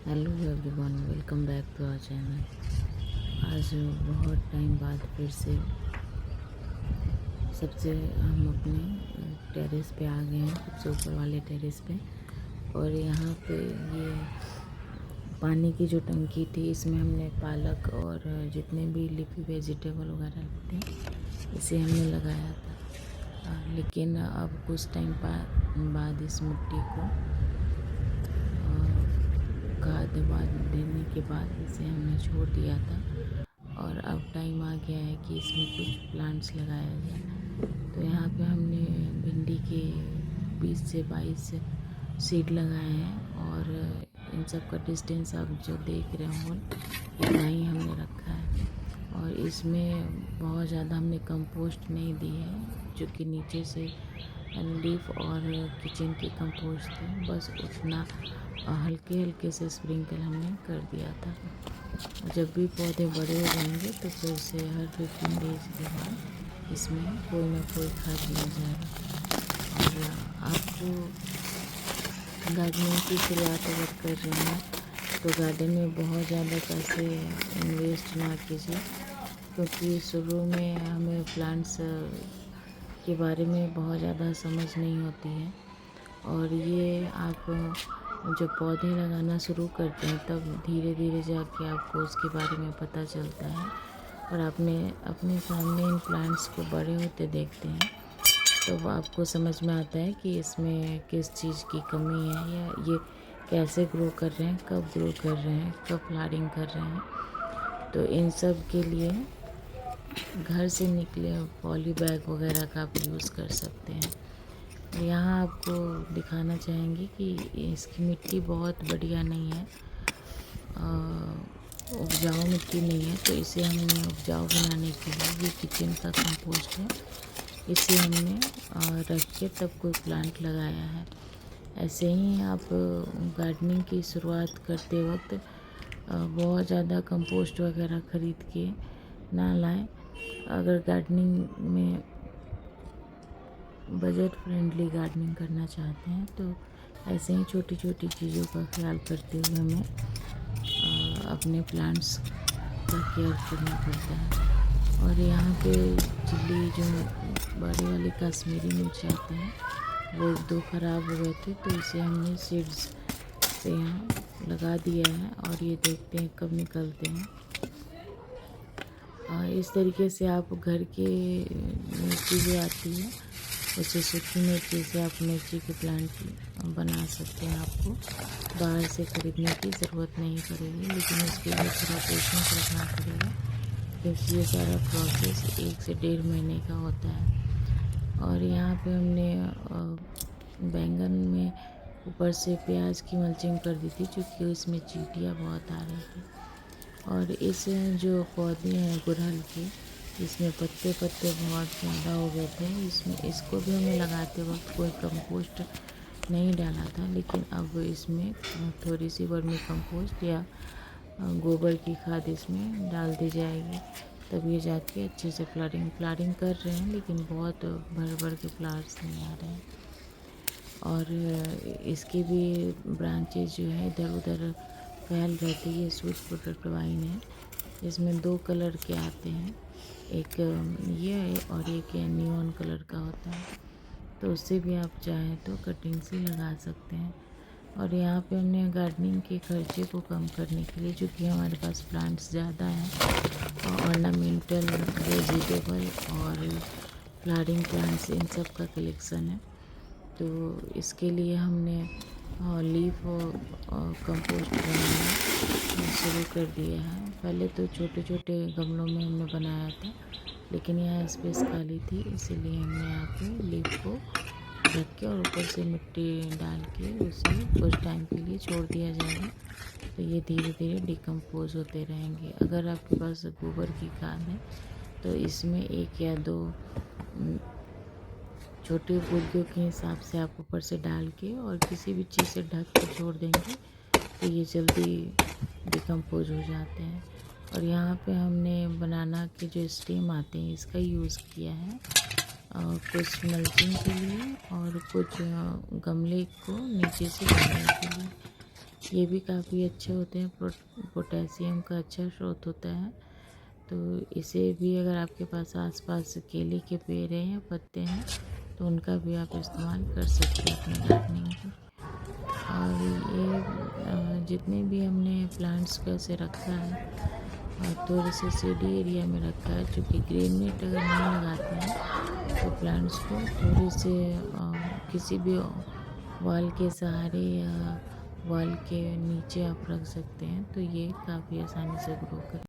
Hello everyone, welcome back to our channel. आज बहुत time बाद फिर से सबसे हम अपने टेरेस पे आ गए हैं, सबसे ऊपर वाले टेरेस पे। और यहाँ पे ये पानी की जो टंकी थी, इसमें हमने पालक और जितने भी लीफी वेजिटेबल वगैरह थे इसे हमने लगाया था। लेकिन अब कुछ टाइम बाद इस मिट्टी को खाद देने के बाद इसे हमने छोड़ दिया था। और अब टाइम आ गया है कि इसमें कुछ प्लांट्स लगाया जाए। तो यहाँ पे हमने भिंडी के 20 से 22 सीड लगाए हैं और इन सब का डिस्टेंस आप जो देख रहे हो इतना ही हमने रखा है। और इसमें बहुत ज़्यादा हमने कंपोस्ट नहीं दी है, जो कि नीचे से लीफ और किचन की कंपोस्ट थी, बस उतना हल्के हल्के से स्प्रिंकल हमने कर दिया था। जब भी पौधे बड़े हो जाएंगे तो फिर से हर 15 डेज के बाद इसमें कोई ना कोई खाद दिया जाएगा। और आपको गार्डनिंग की शुरुआत अगर कर रहे हैं तो गार्डन में बहुत ज़्यादा पैसे इन्वेस्ट ना कीजिए, क्योंकि शुरू में हमें प्लांट्स के बारे में बहुत ज़्यादा समझ नहीं होती है। और ये आप जब पौधे लगाना शुरू करते हैं तब धीरे धीरे जाके आपको उसके बारे में पता चलता है। और अपने सामने इन प्लांट्स को बड़े होते देखते हैं तो आपको समझ में आता है कि इसमें किस चीज़ की कमी है, या ये कैसे ग्रो कर रहे हैं, कब ग्रो कर रहे हैं, कब फ्लावरिंग कर रहे हैं। तो इन सब के लिए घर से निकले पॉली बैग वगैरह का आप यूज़ कर सकते हैं। यहाँ आपको दिखाना चाहेंगे कि इसकी मिट्टी बहुत बढ़िया नहीं है, उपजाऊ मिट्टी नहीं है। तो इसे हमने उपजाऊ बनाने के लिए ये किचन का कंपोस्ट है, इसे हमने रख के तब कोई प्लांट लगाया है। ऐसे ही आप गार्डनिंग की शुरुआत करते वक्त बहुत ज़्यादा कंपोस्ट वगैरह ख़रीद के ना लाएं। अगर गार्डनिंग में बजट फ्रेंडली गार्डनिंग करना चाहते हैं तो ऐसे ही छोटी छोटी चीज़ों का ख्याल करते हुए हमें अपने प्लांट्स का केयर करना पड़ता है। और यहाँ पे चिल्ली जो बड़े वाली कश्मीरी मिर्च आते हैं वो 2 ख़राब हो गए थे, तो इसे हमने सीड्स से यहाँ लगा दिया है और ये देखते हैं कब निकलते हैं। इस तरीके से आप घर के मिर्ची जो आती है उसे सूखी मिर्ची से आप मिर्ची के प्लांट बना सकते हैं। आपको बाहर से ख़रीदने की ज़रूरत नहीं पड़ेगी, लेकिन उसके लिए थोड़ा पेशेंस रखना पड़ेगा, क्योंकि ये सारा प्रोसेस 1 से 1.5 महीने का होता है। और यहाँ पे हमने बैंगन में ऊपर से प्याज की मल्चिंग कर दी थी, क्योंकि उसमें चींटियाँ बहुत आ रही थी। और इस जो पौधे हैं गुड़हल के, इसमें पत्ते बहुत ज़्यादा हो गए थे। इसको भी हमें लगाते वक्त कोई कंपोस्ट नहीं डाला था, लेकिन अब इसमें थोड़ी सी वर्मी कंपोस्ट या गोबर की खाद इसमें डाल दी जाएगी, तब ये जाके अच्छे से फ्लावरिंग कर रहे हैं, लेकिन बहुत भर के फ्लावर्स नहीं आ रहे हैं। और इसके भी ब्रांचेज जो है इधर उधर फैल रहती है। स्वीट पोटैटो वाइन है, इसमें 2 कलर के आते हैं, एक ये है और एक नियॉन कलर का होता है। तो उससे भी आप चाहें तो कटिंग से लगा सकते हैं। और यहाँ पे हमने गार्डनिंग के खर्चे को कम करने के लिए, चूँकि हमारे पास प्लांट्स ज़्यादा हैं, ऑर्नामेंटल वेजिटेबल और फ्लावरिंग प्लांट्स इन सब का कलेक्शन है, तो इसके लिए हमने लीफ कंपोस्ट बनाना शुरू कर दिया है। पहले तो छोटे छोटे गमलों में हमने बनाया था, लेकिन यहाँ स्पेस खाली थी, इसीलिए हमने यहाँ पे लीफ को रख के और ऊपर से मिट्टी डाल के उसे कुछ टाइम के लिए छोड़ दिया जाएगा। तो ये धीरे धीरे डिकम्पोज होते रहेंगे। अगर आपके पास गोबर की खाद है तो इसमें 1 या 2 छोटे बूंदों के हिसाब से आप ऊपर से डाल के और किसी भी चीज़ से ढक कर छोड़ देंगे तो ये जल्दी डिकम्पोज हो जाते हैं। और यहाँ पे हमने बनाना के जो स्टेम आते हैं इसका यूज़ किया है, कुछ मल्चिंग के लिए और कुछ गमले को नीचे से डालने के लिए। ये भी काफ़ी अच्छे होते हैं, पोटेशियम का अच्छा स्रोत होता है। तो इसे भी अगर आपके पास आसपास केले के पेड़ हैं या पत्ते हैं तो उनका भी आप इस्तेमाल कर सकते हैं अपने गार्डनिंग में। और ये जितने भी हमने प्लांट्स को ऐसे रखा है और थोड़े से शेडी एरिया में रखा है, चूँकि ग्रीन नेट अगर नहीं लगाते हैं तो प्लांट्स को थोड़े से किसी भी वॉल के सहारे या वॉल के नीचे आप रख सकते हैं, तो ये काफ़ी आसानी से ग्रो कर